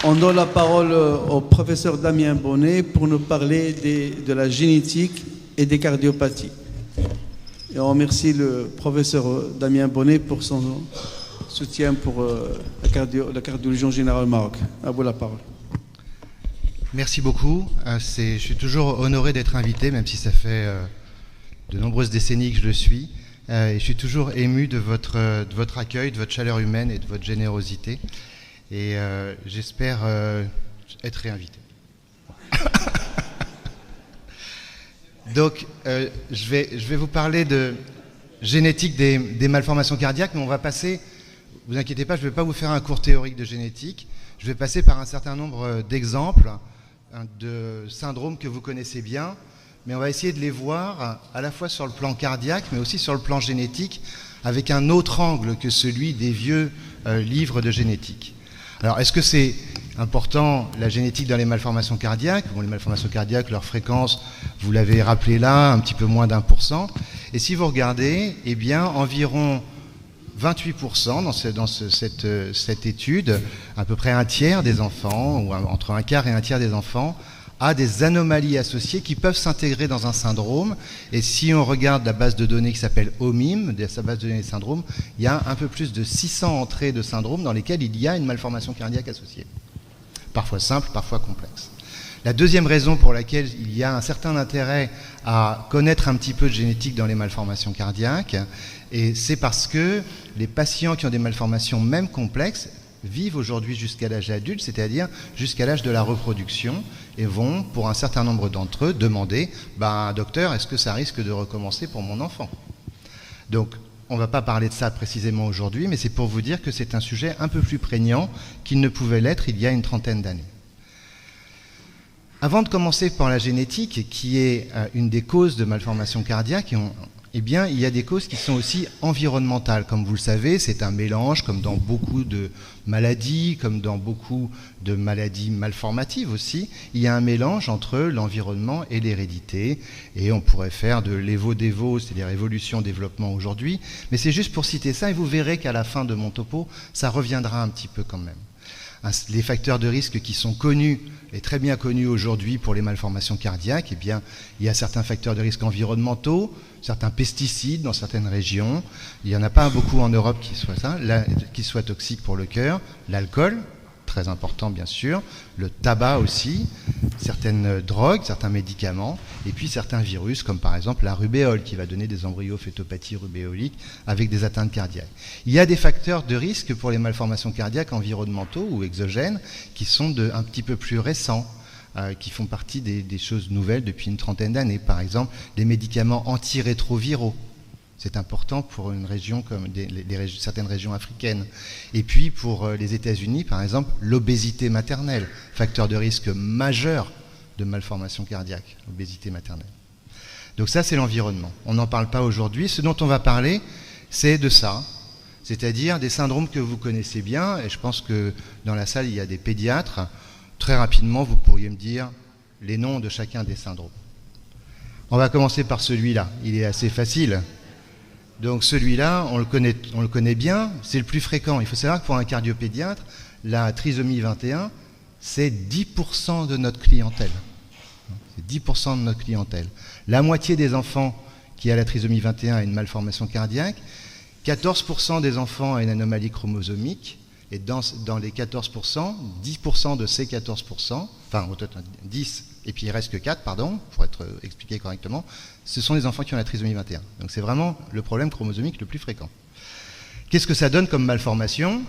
On donne la parole au professeur Damien Bonnet pour nous parler de la génétique et des cardiopathies. Et on remercie le professeur Damien Bonnet pour son soutien pour la cardiologie en général au Maroc. À vous la parole. Merci beaucoup. Je suis toujours honoré d'être invité, même si ça fait de nombreuses décennies que je le suis. Et je suis toujours ému de votre accueil, de votre chaleur humaine et de votre générosité. Et j'espère être réinvité. Donc, je vais vous parler de génétique des malformations cardiaques, mais on va passer, vous inquiétez pas, je ne vais pas vous faire un cours théorique de génétique, je vais passer par un certain nombre d'exemples de syndromes que vous connaissez bien, mais on va essayer de les voir à la fois sur le plan cardiaque, mais aussi sur le plan génétique, avec un autre angle que celui des vieux livres de génétique. Alors, est-ce que c'est important, la génétique dans les malformations cardiaques? Bon, les malformations cardiaques, leur fréquence, vous l'avez rappelé là, un petit peu moins d'1%. Et si vous regardez, eh bien, environ 28% dans cette étude, à peu près un tiers des enfants, ou entre un quart et un tiers des enfants, a des anomalies associées qui peuvent s'intégrer dans un syndrome. Et si on regarde la base de données qui s'appelle OMIM, sa base de données de syndrome, il y a un peu plus de 600 entrées de syndromes dans lesquelles il y a une malformation cardiaque associée. Parfois simple, parfois complexe. La deuxième raison pour laquelle il y a un certain intérêt à connaître un petit peu de génétique dans les malformations cardiaques, et c'est parce que les patients qui ont des malformations même complexes vivent aujourd'hui jusqu'à l'âge adulte, c'est-à-dire jusqu'à l'âge de la reproduction, et vont, pour un certain nombre d'entre eux, demander « docteur, est-ce que ça risque de recommencer pour mon enfant ?» Donc, on ne va pas parler de ça précisément aujourd'hui, mais c'est pour vous dire que c'est un sujet un peu plus prégnant qu'il ne pouvait l'être il y a une trentaine d'années. Avant de commencer par la génétique, qui est une des causes de malformations cardiaques, eh bien, il y a des causes qui sont aussi environnementales. Comme vous le savez, c'est un mélange, comme dans beaucoup de maladies, comme dans beaucoup de maladies malformatives aussi. Il y a un mélange entre l'environnement et l'hérédité. Et on pourrait faire de l'évo-dévo, c'est-à-dire évolution-développement aujourd'hui. Mais c'est juste pour citer ça, et vous verrez qu'à la fin de mon topo, ça reviendra un petit peu quand même. Les facteurs de risque qui sont connus et très bien connus aujourd'hui pour les malformations cardiaques, eh bien, il y a certains facteurs de risque environnementaux, certains pesticides dans certaines régions. Il n'y en a pas beaucoup en Europe qui soient toxiques pour le cœur. L'alcool, très important bien sûr, le tabac aussi, certaines drogues, certains médicaments, et puis certains virus comme par exemple la rubéole qui va donner des embryophétopathies rubéoliques avec des atteintes cardiaques. Il y a des facteurs de risque pour les malformations cardiaques environnementaux ou exogènes qui sont un petit peu plus récents, qui font partie des choses nouvelles depuis une trentaine d'années. Par exemple, les médicaments antirétroviraux. C'est important pour une région comme certaines régions africaines. Et puis pour les États-Unis, par exemple, l'obésité maternelle, facteur de risque majeur de malformation cardiaque, l'obésité maternelle. Donc ça, c'est l'environnement. On n'en parle pas aujourd'hui. Ce dont on va parler, c'est de ça, c'est-à-dire des syndromes que vous connaissez bien. Et je pense que dans la salle, il y a des pédiatres. Très rapidement, vous pourriez me dire les noms de chacun des syndromes. On va commencer par celui-là. Il est assez facile. Donc celui-là, on le connaît bien, c'est le plus fréquent. Il faut savoir que pour un cardiopédiatre, la trisomie 21, c'est 10% de notre clientèle. C'est 10% de notre clientèle. La moitié des enfants qui a la trisomie 21 a une malformation cardiaque, 14% des enfants a une anomalie chromosomique, et dans les 14%, 10% de ces 14%, enfin 10, et puis il reste que 4, pardon, pour être expliqué correctement, ce sont les enfants qui ont la trisomie 21. Donc c'est vraiment le problème chromosomique le plus fréquent. Qu'est-ce que ça donne comme malformation?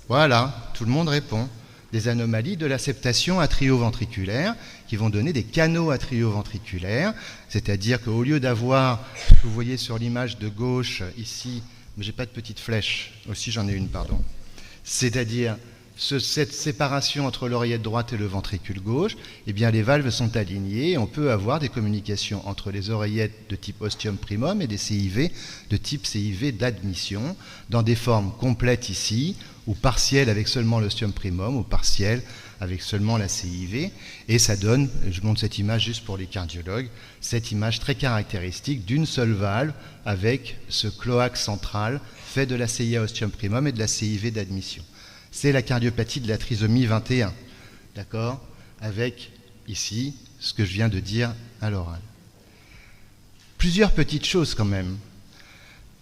Voilà, tout le monde répond. Des anomalies de l'acceptation atrioventriculaire qui vont donner des canaux atrioventriculaires, c'est-à-dire qu'au lieu d'avoir, vous voyez sur l'image de gauche ici, mais j'ai pas de petite flèche, aussi j'en ai une, pardon, c'est-à-dire cette séparation entre l'oreillette droite et le ventricule gauche, eh bien les valves sont alignées et on peut avoir des communications entre les oreillettes de type ostium primum et des CIV de type CIV d'admission dans des formes complètes ici ou partielles avec seulement l'ostium primum ou partielles avec seulement la CIV, et ça donne, je montre cette image juste pour les cardiologues, cette image très caractéristique d'une seule valve avec ce cloaque central fait de la CIA ostium primum et de la CIV d'admission. c'est la cardiopathie de la trisomie 21. D'accord? Avec, ici, ce que je viens de dire à l'oral. Plusieurs petites choses quand même.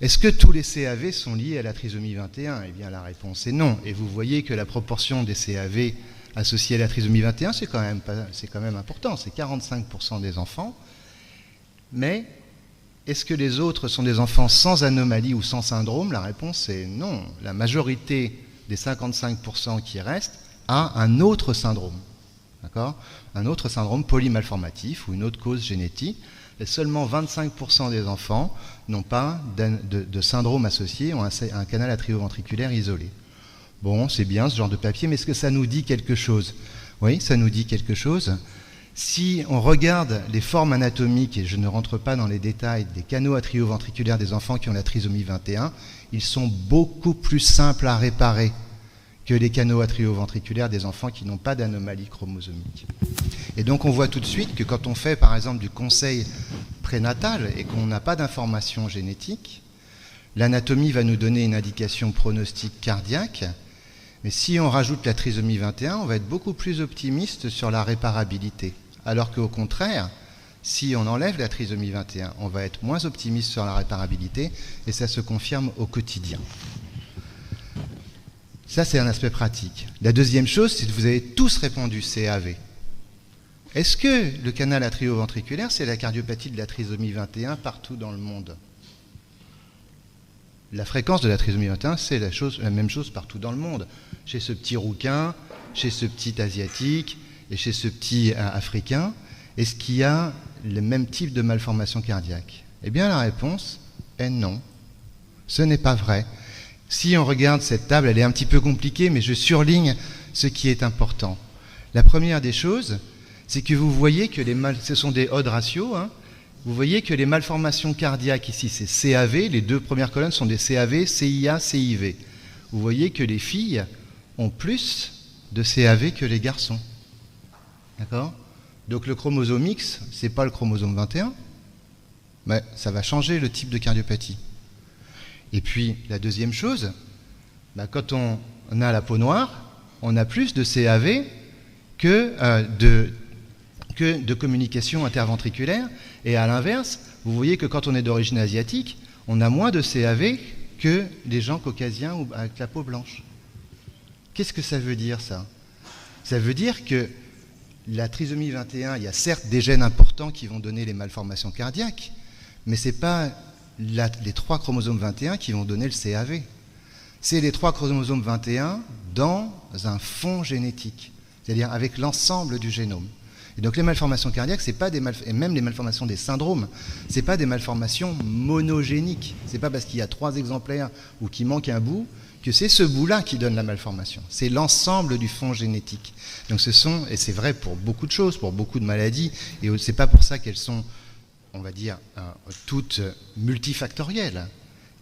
Est-ce que tous les CAV sont liés à la trisomie 21? Eh bien, la réponse est non. Et vous voyez que la proportion des CAV associés à la trisomie 21, c'est quand même important. C'est 45% des enfants. Mais est-ce que les autres sont des enfants sans anomalie ou sans syndrome? La réponse est non. La majorité des 55% qui restent a un autre syndrome. D'accord? Un autre syndrome polymalformatif ou une autre cause génétique. Et seulement 25% des enfants n'ont pas de syndrome associé, ont un canal atrioventriculaire isolé. Bon, c'est bien ce genre de papier, mais est-ce que ça nous dit quelque chose? Oui, ça nous dit quelque chose. Si on regarde les formes anatomiques, et je ne rentre pas dans les détails, des canaux atrioventriculaires des enfants qui ont la trisomie 21, ils sont beaucoup plus simples à réparer que les canaux atrioventriculaires des enfants qui n'ont pas d'anomalie chromosomique. Et donc on voit tout de suite que quand on fait par exemple du conseil prénatal et qu'on n'a pas d'information génétique, l'anatomie va nous donner une indication pronostique cardiaque, mais si on rajoute la trisomie 21, on va être beaucoup plus optimiste sur la réparabilité. Alors qu'au contraire, si on enlève la trisomie 21, on va être moins optimiste sur la réparabilité et ça se confirme au quotidien. Ça, c'est un aspect pratique. La deuxième chose, c'est que vous avez tous répondu CAV. Est-ce que le canal atrioventriculaire, c'est la cardiopathie de la trisomie 21 partout dans le monde? La fréquence de la trisomie 21, c'est la même chose partout dans le monde. Chez ce petit rouquin, chez ce petit asiatique et chez ce petit africain, est-ce qu'il y a le même type de malformation cardiaque? Eh bien, la réponse est non. Ce n'est pas vrai. Si on regarde cette table, elle est un petit peu compliquée, mais je surligne ce qui est important. La première des choses, c'est que vous voyez que ce sont des odds ratios, hein. Vous voyez que les malformations cardiaques ici, c'est CAV, les deux premières colonnes sont des CAV, CIA, CIV. Vous voyez que les filles ont plus de CAV que les garçons. D'accord? Donc le chromosome X, c'est pas le chromosome 21, mais ça va changer le type de cardiopathie. Et puis la deuxième chose, quand on a la peau noire, on a plus de CAV que de communication interventriculaire. Et à l'inverse, vous voyez que quand on est d'origine asiatique, on a moins de CAV que les gens caucasiens ou avec la peau blanche. Qu'est-ce que ça veut dire, ça? Ça veut dire que la trisomie 21, il y a certes des gènes importants qui vont donner les malformations cardiaques, mais ce n'est pas les 3 chromosomes 21 qui vont donner le CAV. C'est les 3 chromosomes 21 dans un fond génétique, c'est-à-dire avec l'ensemble du génome. Et donc les malformations cardiaques, c'est pas et même les malformations des syndromes, c'est pas des malformations monogéniques. C'est pas parce qu'il y a 3 exemplaires ou qu'il manque un bout que c'est ce bout-là qui donne la malformation. C'est l'ensemble du fond génétique. Donc et c'est vrai pour beaucoup de choses, pour beaucoup de maladies, et c'est pas pour ça qu'elles sont, on va dire, toutes multifactorielles,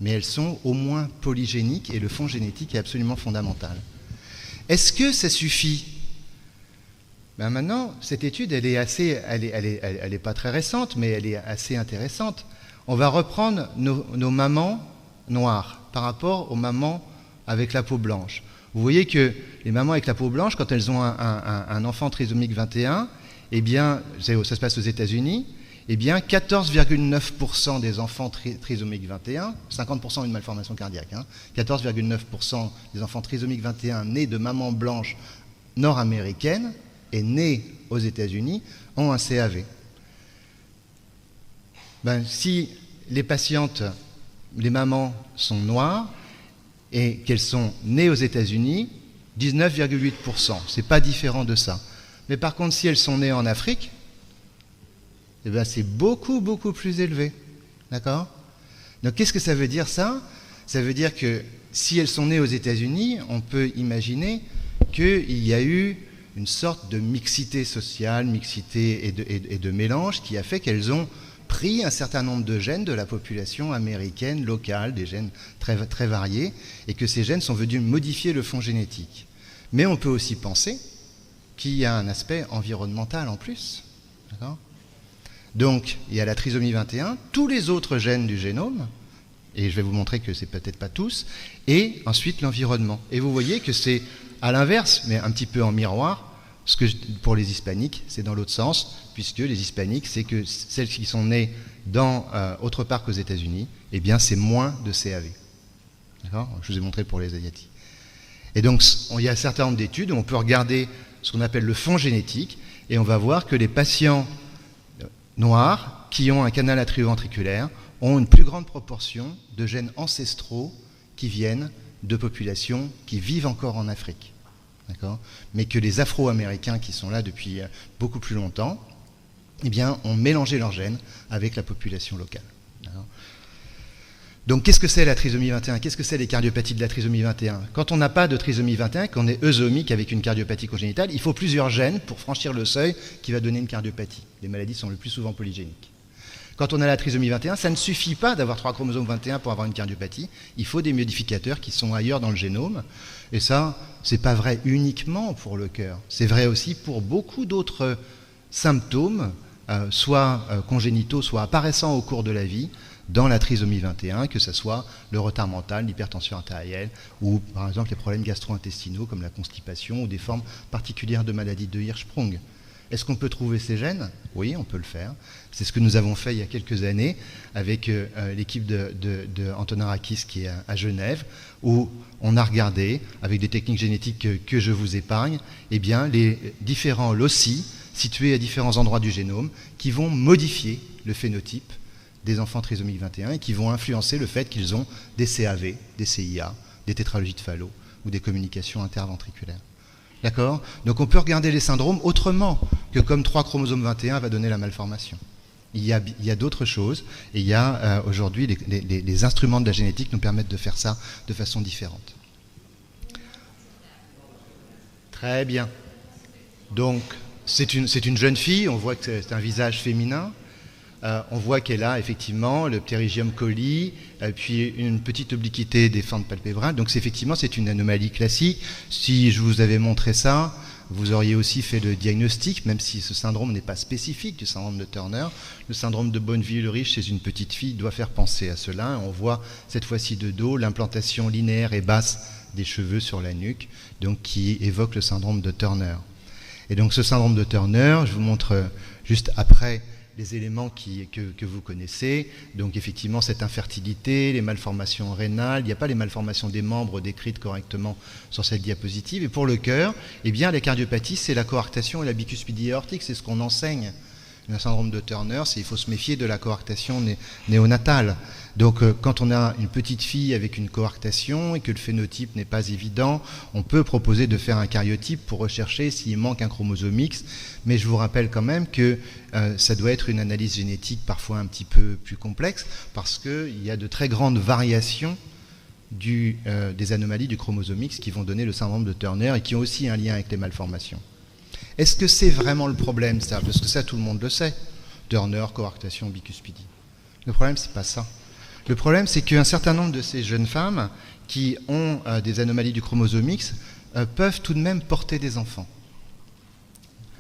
mais elles sont au moins polygéniques et le fond génétique est absolument fondamental. Est-ce que ça suffit? Maintenant, cette étude, elle est pas très récente, mais elle est assez intéressante. On va reprendre nos mamans noires par rapport aux mamans avec la peau blanche. Vous voyez que les mamans avec la peau blanche, quand elles ont un enfant trisomique 21, eh bien, ça se passe aux États-Unis, eh bien, 14,9% des enfants trisomiques 21, 50% une malformation cardiaque, 14,9% des enfants trisomiques 21 nés de mamans blanches nord-américaines et nés aux États-Unis ont un CAV. Si les patientes, les mamans sont noires et qu'elles sont nées aux États-Unis, 19,8%. C'est pas différent de ça. Mais par contre, si elles sont nées en Afrique, c'est beaucoup, beaucoup plus élevé. D'accord? Donc, qu'est-ce que ça veut dire, ça? Ça veut dire que si elles sont nées aux États-Unis, on peut imaginer qu'il y a eu une sorte de mixité sociale, mixité et de mélange qui a fait qu'elles ont pris un certain nombre de gènes de la population américaine locale, des gènes très, très variés, et que ces gènes sont venus modifier le fond génétique. Mais on peut aussi penser qu'il y a un aspect environnemental en plus. D'accord ? Donc, il y a la trisomie 21, tous les autres gènes du génome, et je vais vous montrer que c'est peut-être pas tous, et ensuite l'environnement. Et vous voyez que c'est à l'inverse, mais un petit peu en miroir, pour les hispaniques, c'est dans l'autre sens, puisque les hispaniques, c'est que celles qui sont nées autre part qu'aux États-Unis, eh bien c'est moins de CAV. D'accord ? Je vous ai montré pour les Asiatiques. Et donc, il y a un certain nombre d'études où on peut regarder ce qu'on appelle le fond génétique, et on va voir que les patients noirs qui ont un canal atrioventriculaire ont une plus grande proportion de gènes ancestraux qui viennent de populations qui vivent encore en Afrique. D'accord ? Mais que les Afro-Américains qui sont là depuis beaucoup plus longtemps, eh bien, ont mélangé leurs gènes avec la population locale. D'accord ? Donc, qu'est-ce que c'est la trisomie 21 ? Qu'est-ce que c'est les cardiopathies de la trisomie 21 ? Quand on n'a pas de trisomie 21, qu'on est eusomique avec une cardiopathie congénitale, il faut plusieurs gènes pour franchir le seuil qui va donner une cardiopathie. Les maladies sont le plus souvent polygéniques. Quand on a la trisomie 21, ça ne suffit pas d'avoir 3 chromosomes 21 pour avoir une cardiopathie. Il faut des modificateurs qui sont ailleurs dans le génome. Et ça, c'est pas vrai uniquement pour le cœur. C'est vrai aussi pour beaucoup d'autres symptômes, soit congénitaux, soit apparaissant au cours de la vie, dans la trisomie 21, que ce soit le retard mental, l'hypertension artérielle, ou par exemple les problèmes gastro-intestinaux comme la constipation ou des formes particulières de maladie de Hirschsprung. Est-ce qu'on peut trouver ces gènes ? Oui, on peut le faire. C'est ce que nous avons fait il y a quelques années avec l'équipe de Antonin Rakis qui est à Genève, où on a regardé, avec des techniques génétiques que je vous épargne, eh bien, les différents loci situés à différents endroits du génome qui vont modifier le phénotype des enfants trisomiques 21 et qui vont influencer le fait qu'ils ont des CAV, des CIA, des tétralogies de Fallot ou des communications interventriculaires. D'accord ? Donc on peut regarder les syndromes autrement que comme 3 chromosomes 21 va donner la malformation. Il y a d'autres choses et il y a aujourd'hui les instruments de la génétique nous permettent de faire ça de façon différente. Très bien. Donc c'est une jeune fille, on voit que c'est un visage féminin. On voit qu'elle a effectivement le pterygium coli, puis une petite obliquité des fentes palpébrales. Donc effectivement, c'est une anomalie classique. Si je vous avais montré ça, vous auriez aussi fait le diagnostic, même si ce syndrome n'est pas spécifique du syndrome de Turner. Le syndrome de Bonneville-Ulrich chez une petite fille doit faire penser à cela. On voit cette fois-ci de dos l'implantation linéaire et basse des cheveux sur la nuque, donc qui évoque le syndrome de Turner. Et donc ce syndrome de Turner, je vous montre juste après les éléments que vous connaissez, donc effectivement cette infertilité, les malformations rénales, il n'y a pas les malformations des membres décrites correctement sur cette diapositive. Et pour le cœur, eh bien la cardiopathies, c'est la coarctation et la bicuspidie aortique, c'est ce qu'on enseigne. Le syndrome de Turner, il faut se méfier de la coarctation néonatale. Donc quand on a une petite fille avec une coarctation et que le phénotype n'est pas évident, on peut proposer de faire un karyotype pour rechercher s'il manque un chromosome X, mais je vous rappelle quand même que ça doit être une analyse génétique parfois un petit peu plus complexe parce qu'il y a de très grandes variations des anomalies du chromosome X qui vont donner le syndrome de Turner et qui ont aussi un lien avec les malformations. Est-ce que c'est vraiment le problème, ça ? Parce que ça, tout le monde le sait. Turner, coarctation, bicuspidie. Le problème, c'est pas ça. Le problème, c'est qu'un certain nombre de ces jeunes femmes qui ont des anomalies du chromosome X peuvent tout de même porter des enfants.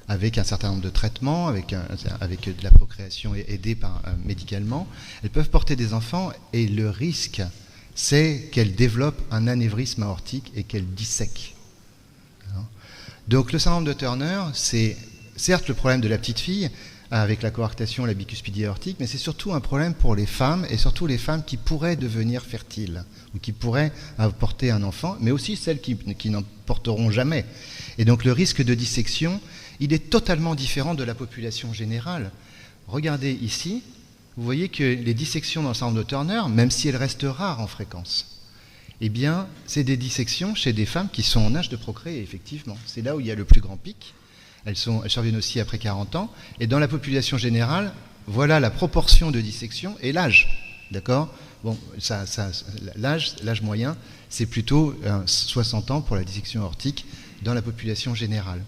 Avec un certain nombre de traitements, avec de la procréation aidée médicalement, elles peuvent porter des enfants et le risque, c'est qu'elles développent un anévrisme aortique et qu'elles dissèquent. Donc le syndrome de Turner, c'est certes le problème de la petite fille, avec la coarctation, la bicuspidie aortique, mais c'est surtout un problème pour les femmes, et surtout les femmes qui pourraient devenir fertiles, ou qui pourraient porter un enfant, mais aussi celles qui n'en porteront jamais. Et donc le risque de dissection, il est totalement différent de la population générale. Regardez ici, vous voyez que les dissections dans le syndrome de Turner, même si elles restent rares en fréquence, eh bien, c'est des dissections chez des femmes qui sont en âge de procréer, effectivement. C'est là où il y a le plus grand pic. Elles surviennent aussi après 40 ans. Et dans la population générale, voilà la proportion de dissection et l'âge. D'accord ? Bon, l'âge moyen, c'est plutôt 60 ans pour la dissection aortique dans la population générale.